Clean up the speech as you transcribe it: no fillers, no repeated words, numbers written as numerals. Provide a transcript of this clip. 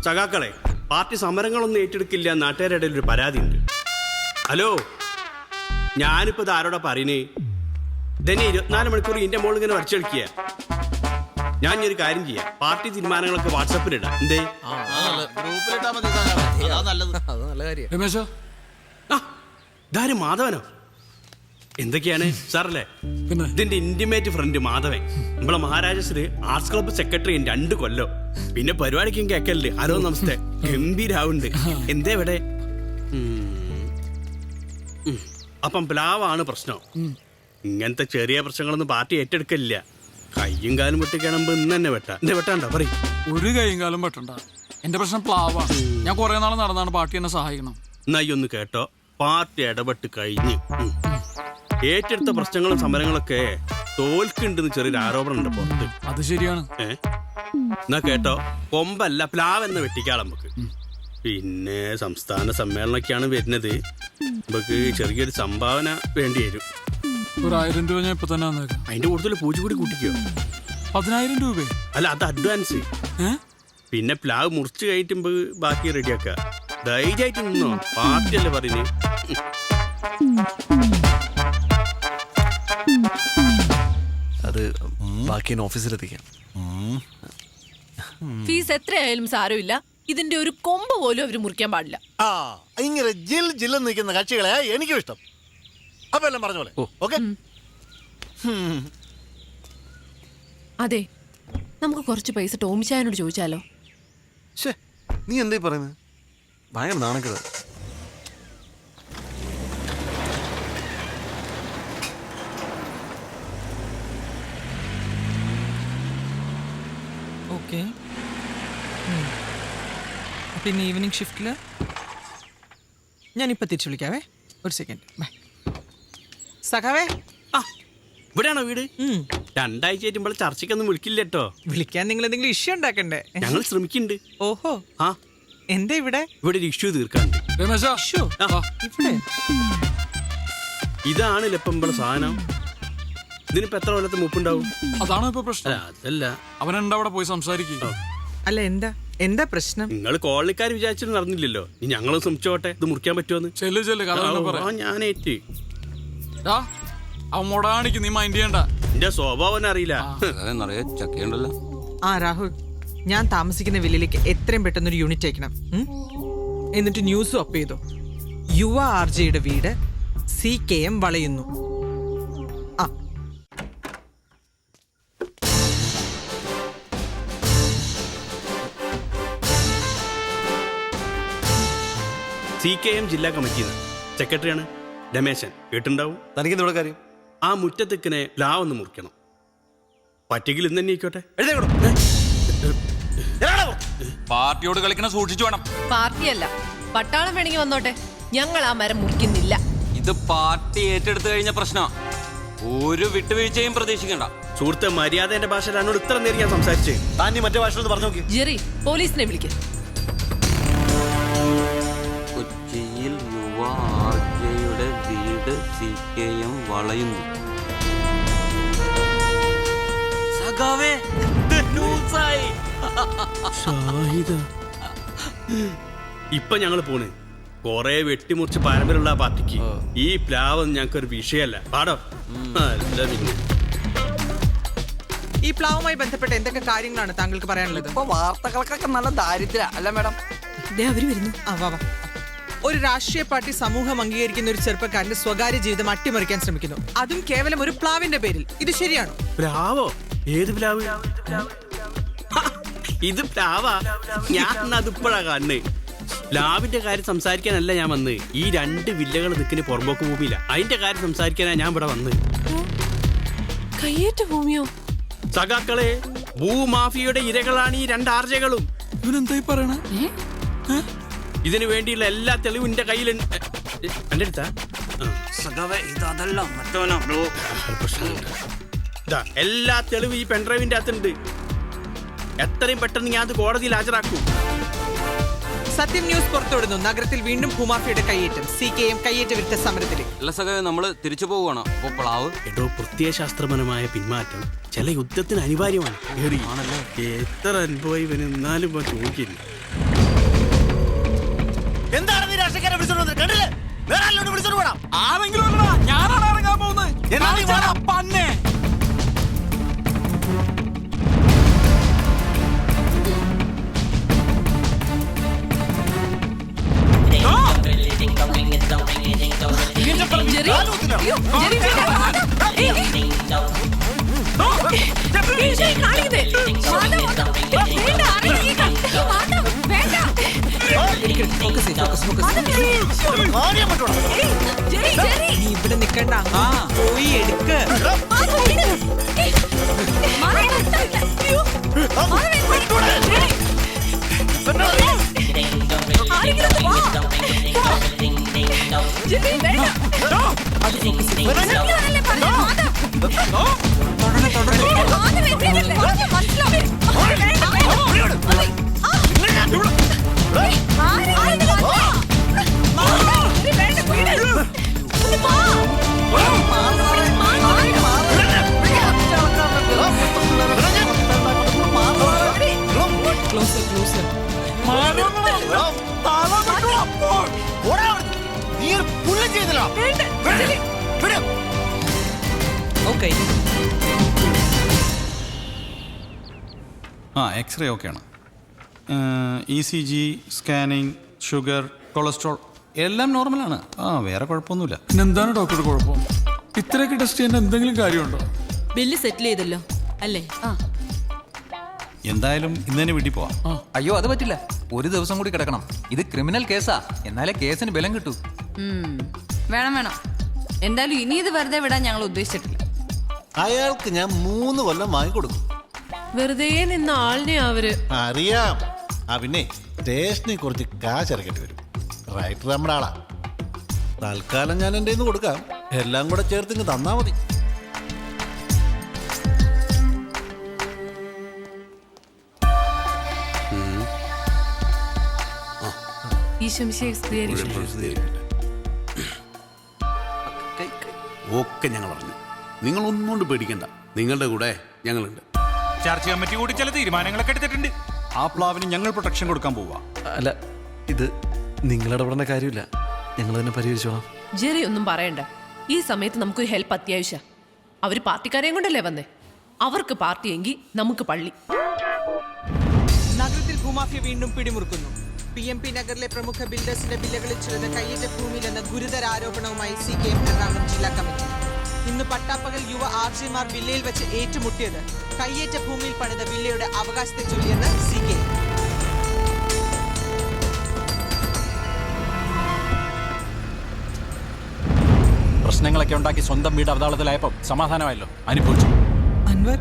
സഖാക്കളെ, പാർട്ടി സമരങ്ങളൊന്നും ഏറ്റെടുക്കില്ല നാട്ടുകാരുടെ ഇടയിൽ ഒരു പരാതിയുണ്ട്. ഹലോ, ഞാനിപ്പോ ഇത് ആരോടാ പറയുന്നേ? ഇതന്നെ 24 മണിക്കൂർ ഇതിന്റെ മോളിൽ ഇങ്ങനെ വരച്ചു കളിക്കുക. ഞാൻ ഒരു കാര്യം ചെയ്യാം, പാർട്ടി തീരുമാനങ്ങളൊക്കെ വാട്സാപ്പിലിടാം. എന്തേ? ഇതാരും മാധവനോ? എന്തൊക്കെയാണ് സാറല്ലേ? ഇതിന്റെ ഇന്റിമേറ്റ് ഫ്രണ്ട് മാധവൻ, നമ്മളെ മഹാരാജസില് ആർട്സ് ക്ലബ്ബ് സെക്രട്ടറി 2 കൊല്ലം. പിന്നെ പരിപാടിക്കും കേക്കല്ലേ. ഹലോ നമസ്തേ, ഗംഭീരാവുണ്ട്. എന്തേ ഇവിടെ? അപ്പം പ്ലാവാണ് പ്രശ്നം. ഇങ്ങനത്തെ ചെറിയ പ്രശ്നങ്ങളൊന്നും പാർട്ടി ഏറ്റെടുക്കില്ല. കയ്യും കാലും വെട്ടിക്കാണുമ്പോ ഇന്ന് തന്നെ വെട്ടാണ്ട പറയും. ഒരു കയ്യും കാലും വെട്ടണ്ട. എന്റെ പ്രശ്നം പ്ലാവാണ്. ഞാൻ കുറെ നാൾ നടന്നാണ് പാർട്ടി എന്നെ സഹായിക്കണം. എന്നായി ഒന്ന് കേട്ടോ, പാർട്ടി ഇടപെട്ട് കഴിഞ്ഞ് ഏറ്റെടുത്ത പ്രശ്നങ്ങളും സമരങ്ങളൊക്കെ തോൽക്കുണ്ടെന്ന് ചെറിയൊരു ആരോപണം ഉണ്ട് പുറത്ത്. അത് ശരിയാണ്. എന്നാ കേട്ടോ, കൊമ്പല്ല പ്ലാവെന്ന് വെട്ടിക്കാളെ നമുക്ക്. പിന്നെ സംസ്ഥാന സമ്മേളനമൊക്കെയാണ് വരുന്നത്. നമുക്ക് ചെറിയൊരു സംഭാവന വേണ്ടി വരും. 1000 രൂപ ഞാൻ ഇപ്പൊ തന്നെ വന്നേക്കാം. അതിന്റെ കൂടുതൽ പൂജ കൂടി കൂട്ടിക്കോ. 10,000 രൂപ? അല്ല, അത് അഡ്വാൻസ്. പിന്നെ പ്ലാവ് മുറിച്ച് കഴിഞ്ഞിട്ട് ബാക്കി റെഡിയാക്ക. ധൈര്യമായിട്ട് നിന്നോ, പാർട്ടി അല്ലേ പറയുന്നത്. അത് ബാക്കി ഓഫീസിലെത്തിക്കാം. ഫീസ് എത്രയായാലും സാരമില്ല. ഇതിന്റെ ഒരു കൊമ്പ് പോലും അവര് മുറിക്കാൻ പാടില്ല. ഇങ്ങനെ ജില്ലെന്ന് നിൽക്കുന്ന കക്ഷികളെ എനിക്കും ഇഷ്ടം. അപ്പൊ എല്ലാം പറഞ്ഞ പോലെ. ഓക്കെ. അതെ, നമുക്ക് കുറച്ച് പൈസ ടോമിച്ചായനോട് ചോദിച്ചാലോ? നീ എന്തായി പറയുന്നത്? ഭയങ്കര നാണക്കേട്. ഓക്കെ, പിന്നെ ഈവനിങ് ഷിഫ്റ്റില് ഞാനിപ്പോൾ തിരിച്ചു വിളിക്കാവേ. ഒരു സെക്കൻഡ്. ബൈ. സഖാവേ, ഇവിടെയാണോ വീട്? 2 ആഴ്ച ആയിട്ടുമ്പോൾ ചർച്ചയ്ക്കൊന്നും വിളിക്കില്ല കേട്ടോ. വിളിക്കാൻ നിങ്ങൾ എന്തെങ്കിലും ഇഷ്യൂ ഉണ്ടാക്കണ്ടേ? ഞങ്ങൾ ശ്രമിക്കുന്നുണ്ട്. ഓഹോ, എന്താ ഇവിടെ ഒരു ഇഷ്യൂ തീർക്കാണ്ട്. ഇവിടെ ഇതാണ് ഇപ്പം സാധനം. ഇതിനിപ്പോ എത്ര കൊല്ലത്തെ മൂപ്പുണ്ടാവും? അതാണോ ഇപ്പൊ പ്രശ്നം? അതല്ല, അവനെന്താ അവിടെ പോയി സംസാരിക്കുക. അല്ല, എന്താ പ്രശ്നം? നിങ്ങൾ കോളനിക്കാർ വിചാരിച്ചിട്ട് നടന്നില്ലല്ലോ. ഇനി ഞങ്ങളും ശ്രമിച്ചോട്ടെ, ഇത് മുറിക്കാൻ പറ്റുമെന്ന്. ഞാനേറ്റ് അവൻ മുടാണിക്ക് നീ മൈൻഡ് ചെയ്യണ്ട. എന്റെ സ്വഭാവം അറിയില്ല. രാഹുൽ, ഞാൻ താമസിക്കുന്ന വില്ലിലേക്ക് എത്രയും പെട്ടെന്നൊരു യൂണിറ്റ് അയക്കണം. എന്നിട്ട് ന്യൂസും അപ്പ് ചെയ്തോ. യുവ ആർജയുടെ വീട് CKM വളയുന്നു. CKM ജില്ലാ കമ്മിറ്റിന്ന് സെക്രട്ടറിയാണ് രമേശൻ. കേട്ടുണ്ടാവും. തനിക്കെന്തോടെ കാര്യം? ആ മുറ്റത്തെക്കിനെ പ്ലാവൊന്ന് മുറിക്കണം. പറ്റെങ്കിൽ ഇന്ന് തന്നെ ആയിക്കോട്ടെ. പാർട്ടിയോട് കളിക്കണ സൂക്ഷിച്ചു വേണം. പാർട്ടിയല്ല, പട്ടാളം വേണമെങ്കിൽ വന്നോട്ടെ. ഞങ്ങൾ ആ മരം മുറിക്കുന്നില്ല. ഇത് പാർട്ടി ഏറ്റെടുത്തു കഴിഞ്ഞ പ്രശ്നം. ഒരു വിട്ടുവീഴ്ചയും പ്രതീക്ഷിക്കണ്ട. സുഹൃത്ത്, മര്യാദന്റെ ഭാഷയിൽ എന്നോട് ഇത്ര നേരം ഞാൻ സംസാരിച്ചേ. താൻ മറ്റേ ഭാഷ പറഞ്ഞു നോക്കി. ജെറി, പോലീസിനെ വിളിക്കും. കൊച്ചിയിൽ യുവ ആർജയുടെ വീട് CKM വളയുന്നു. സഖാവേ, ഇപ്പൊ ഞങ്ങൾ പോണ്. കൊറേ വെട്ടിമുറിച്ച് പാരമ്പര്യമുള്ള ആ പാർട്ടിക്ക് ഈ പ്ലാവ് ഞങ്ങൾക്കൊരു വിഷയമല്ല. പാടോ അല്ല. പിന്നെ ഈ പ്ലാവുമായി ബന്ധപ്പെട്ട എന്തൊക്കെ കാര്യങ്ങളാണ് താങ്കൾക്ക് പറയാനുള്ളത്? ഇപ്പൊ വാർത്തകൾക്കൊക്കെ നല്ല ദാരിദ്ര്യം അല്ല മാഡം? അവര് വരുന്നു. ഒരു രാഷ്ട്രീയ പാർട്ടി സമൂഹം അംഗീകരിക്കുന്ന ഒരു ചെറുപ്പക്കാരന്റെ സ്വകാര്യ ജീവിതം അട്ടിമറിക്കാൻ ശ്രമിക്കുന്നു, അതും കേവലം ഒരു പ്ലാവിന്റെ പേരിൽ. ഇത് ശരിയാണോ? പ്ലാവോ? ഏത് പ്ലാവ്? ഇത് പ്ലാവാ? ഞാൻ അതിപ്പോഴാ കാണുന്നേ. പ്ലാവിന്റെ കാര്യം സംസാരിക്കാനല്ല ഞാൻ വന്ന്. ഈ 2 വില്ലകൾ നിൽക്കുന്ന പുറമ്പോക്ക് ഭൂമിയില്ല. അതിന്റെ കാര്യം സംസാരിക്കാനാ ഞാൻ ഇവിടെ വന്ന്. കയ്യേറ്റ ഭൂമിയോ? സഖാക്കളെ, ഭൂമാഫിയയുടെ ഇരകളാണ് ഈ 2 ആർജകളും. ഇവനെന്തായി പറയണ? ഇതിനു വേണ്ടിയുള്ള എല്ലാ തെളിവും എന്റെ കയ്യിലുണ്ട്. എന്റെ അടുത്താ എല്ലാ തെളിവും ഈ പെൺഡ്രൈവിന്റെ അകത്തുണ്ട്. എത്രയും പെട്ടെന്ന് ഞാൻ അത് കോടതിയിൽ ഹാജരാക്കും. സത്യം ന്യൂസ് പുറത്തുവിടുന്നു. നഗരത്തിൽ വീണ്ടും ഭൂമാഫിയുടെ കയ്യേറ്റം. CKM കയ്യേറ്റ വിരുദ്ധ സമരത്തിലേക്ക്. അല്ല സഖാവേ, നമ്മള് തിരിച്ചു പോവുകയാണോ? അപ്പൊ പ്ലാവ് പ്രത്യയശാസ്ത്രപരമായ പിന്മാറ്റം ചില യുദ്ധത്തിന് അനിവാര്യമാണ്. എത്ര അനുഭവം ഇവന് എന്നാലും ചോദിക്കില്ല. എന്താണ് നീ രാഷ്ട്രീയക്കാരെ വിളിച്ചോണ്ട് വന്നത്? കണ്ടില്ലേ? വേറെ ആരെങ്കിലും വിളിച്ചോണ്ട് പോടാ. ആരെങ്കിലും അല്ലടാ, ഞാനാണ് ഇറങ്ങാൻ പോകുന്നത്. എന്നാ നീ വാടാ. പന്നെ ജെറി, അയ്യോ, ജെറി, ജെറി, കാണിക്കുന്നേ. മാധവ്, വേണ്ട, അറിയില്ല. മാധവ്, വേണ്ട. ഫോക്കസ് കാര്യം പറ്റൂടാ. Jerry, Jerry. നീ ഇവിടെ നിക്കണ്ട, അങ്ങോട്ട് പോയി എടുക്ക്. മാധവ്, വിട്. മാധവ്, നിർത്താനില്ല. അയ്യോ, മാധവ്, പറ്റൂടാ. ജെറി. ആരെങ്കിലും ഒന്ന് വാ. ജെറി, വേണ്ട. മനസ്സിലാവല്ലേ പറഞ്ഞത്? മാധവ്. മാധവ്, എത്തിയിട്ടില്ലേ? മനസ്സിലാവേ? വേണ്ട, വേണ്ട. ആരെങ്കിലും വാ. ജെറി, വേണ്ട, വിട്. ഒന്ന് വാ. Closer closer. പോടാ അവിടുന്ന്. നീ ഒരു പുല്ലും ചെയ്തില്ല. വിട്. ഓക്കെ. ആ എക്സ്റേ ഓക്കെയാണ്. E C G, scanning, sugar, cholesterol എല്ലാം നോർമലാണ്. ആ വേറെ കുഴപ്പമൊന്നുമില്ല. എന്താണ് ഡോക്ടർ കുഴപ്പം? ഇത്രയൊക്കെ ടെസ്റ്റ് ചെയ്യാൻ എന്തെങ്കിലും കാര്യമുണ്ടോ? ബില്ല് സെറ്റിൽ ചെയ്തല്ലോ അല്ലേ? എന്തായാലും ഇന്ന് തന്നെ വീട്ടിൽ പോവാം. അയ്യോ അത് പറ്റില്ല, ഒരു ദിവസം കൂടി കിടക്കണം. ഇത് ക്രിമിനൽ കേസാ, എന്നാലേ കേസിന് ബലം കിട്ടൂ. വേണം വേണം. എന്തായാലും ഇനി ഇത് വെറുതെ വിടാൻ ഞങ്ങൾ ഉദ്ദേശിച്ചിട്ടില്ല. അയാൾക്ക് ഞാൻ 3 കൊല്ലം വാങ്ങിക്കൊടുക്കും. വെറുതെ നിന്ന ആളിനെ അവര് അറിയാം. പിന്നെ സ്റ്റേഷനിൽ കുറച്ച് കാശ് ഇറക്കേണ്ടി വരും. റൈറ്റർ നമ്മുടെ ആളാ. തൽക്കാലം ഞാൻ എൻ്റെ കൊടുക്കാം. എല്ലാം കൂടെ ചേർത്ത് ഇങ്ങ് തന്നാ മതി. ഒക്കെ ഞങ്ങൾ അറിഞ്ഞു. നിങ്ങളൊന്നുകൊണ്ട് പേടിക്കണ്ട, നിങ്ങളുടെ കൂടെ ഞങ്ങളുണ്ട്. ചർച്ച കമ്മിറ്റി കൂടി ചില തീരുമാനങ്ങളൊക്കെ എടുത്തിട്ടുണ്ട്. ആ പ്ലാവിന് ഞങ്ങൾ പ്രൊട്ടക്ഷൻ കൊടുക്കാൻ പോവാ. അല്ല, ഇത് നിങ്ങളിടപെടേണ്ട കാര്യമില്ല, ഞങ്ങൾ തന്നെ പരിഹരിച്ചോളാം. ജെറി ഒന്നും പറയണ്ട. ഈ സമയത്ത് നമുക്കൊരു ഹെൽപ്പ് അത്യാവശ്യം. അവര് പാർട്ടിക്കാരെയും കൊണ്ടല്ലേ വന്നേ. അവർക്ക് പാർട്ടിയെങ്കിൽ നമുക്ക് പള്ളി. നഗരത്തിൽ ഭൂമാഫിയ വീണ്ടും പിടിമുറുക്കുന്നു. PMP നഗറിലെ പ്രമുഖ ബിൽഡേഴ്സിന്റെ വില്ലകളിൽ ചിലത് കയ്യേറ്റ ഭൂമിയിലെന്ന ഗുരുതര ആരോപണവുമായി CKM എറണാകുളം ജില്ലാ കമ്മിറ്റി. ഇന്ന് പട്ടാപ്പകൽ യുവ ആർജിമാർ വില്ലയിൽ വെച്ച് ഏറ്റുമുട്ടിയത് കയ്യേറ്റ ഭൂമിയിൽ പണിത വില്ലയുടെ അവകാശത്തെ ചൊല്ലിയെന്ന് CKM. പ്രശ്നങ്ങളൊക്കെ ഉണ്ടാക്കി സ്വന്തം വീട് അവതാളത്തിലായപ്പോൾ സമാധാനമായല്ലോ, അനുഭവിച്ചു. അൻവർ